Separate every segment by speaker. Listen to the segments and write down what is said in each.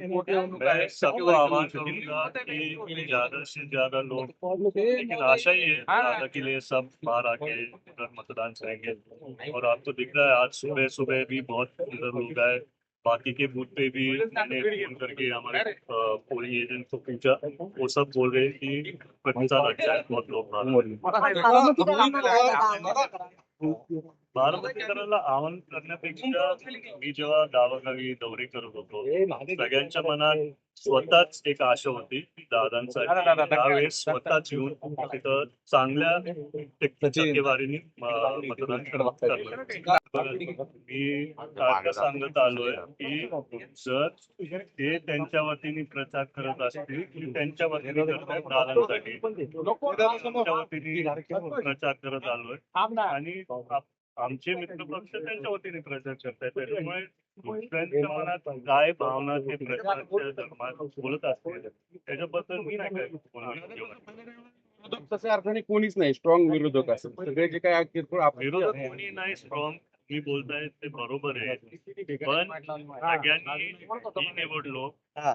Speaker 1: मैं सबको आह्वान करूंगा कि ज्यादा से ज्यादा लोग, लेकिन आशा ही है दादा के लिए सब बाहर आके इधर मतदान करेंगे। और आपको दिख रहा है आज सुबह सुबह भी बहुत इधर लोग आए। बाकी के बूथ पे भी मैंने फोन करके हमारे पोलिंग एजेंट को पूछा, वो सब बोल रहे हैं कि प्रतिशत अच्छा है, बहुत लोग बारामतीकरांना आवाहन करण्यापेक्षा मी जेव्हा गावोगावी दौरे करत होतो सगळ्यांच्या मनात स्वतःच एक आशा होती दादांसाठी त्यावेळेस स्वतःच येऊन तिथं चांगल्या टक्केवारीने मतदान करणार। मी आता सांगत आलोय की जर ते त्यांच्या वतीने प्रचार करत असतील की त्यांच्या वतीने करतायत दादांसाठी, त्यांच्या वतीने प्रचार करत आलोय आणि आमचे मित्रपक्ष त्यांच्या वतीने प्रचार करतायत। त्याच्यामुळे दुसऱ्यांच्या मनात काय भावना ते प्रचाराच्या धर्मात बोलत असतील त्याच्याबद्दल मी नाही काय
Speaker 2: तशा अर्थाने कोणीच नाही स्ट्रॉंग विरोधक असेल, सगळे जे काय
Speaker 1: विरोधक कोणी नाही स्ट्रॉंग मी बोलताय ते बरोबर आहे, पण सगळ्यांनी ही निवडलो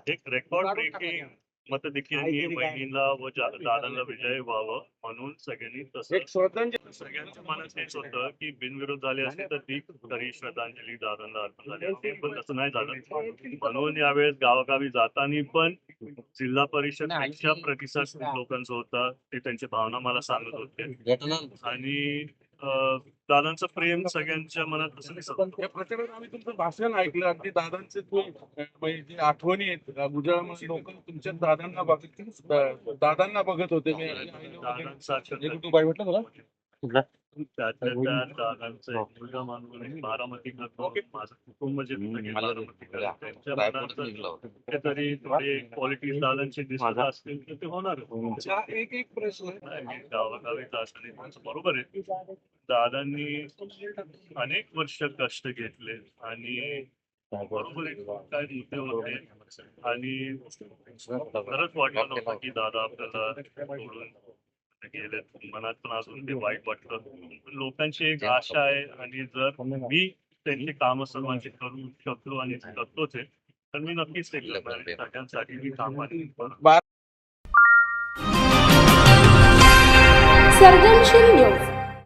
Speaker 1: एक रेकॉर्ड ब्रेकिंग मत देखील बहिणीला व दादाला विजय व्हावं म्हणून सगळ्यांनी तसं सगळ्यांच्या मनात हेच होतं की बिनविरोध झाले असते तर ती तरी श्रद्धांजली दादांना अर्पण झाली असते, पण तसं नाही झालं। म्हणून यावेळेस गावोगावी जाताना पण जिल्हा परिषद पेक्षा प्रतिसाद खूप लोकांचा होता, ते त्यांची भावना मला सांगत होते आणि दादांचं प्रेम सगळ्यांच्या मनात असं दिसत।
Speaker 2: या प्रचारात आम्ही तुमचं भाषण ऐकलं, अगदी दादांचे जे आठवणी आहेत गुजरातमध्ये लोक तुमच्या दादांना बघत होते।
Speaker 1: दादांचा एक मुलगा मानून बारामती करतो, माझं कुटुंब जे तरी थोडे क्वालिटी दादांचे दिसत असतील तर ते होणार। एक प्रश्न गावागावीत असणे बरोबर आहे, दादांनी अनेक वर्ष कष्ट घेतले आणि बरोबर काय मुद्दे होते आणि खरंच वाटलं नव्हतं की दादा आपल्याला सोडून गेले। मनात पण अजून ते वाईट वाटतं। लोकांची एक आशा आहे आणि जर मी त्यांची कामं सर्वांची करू शकलो आणि करतोच आहे तर मी नक्कीच ते करणार आहे, सगळ्यांसाठी मी काम
Speaker 3: सर्जनशील न्यूज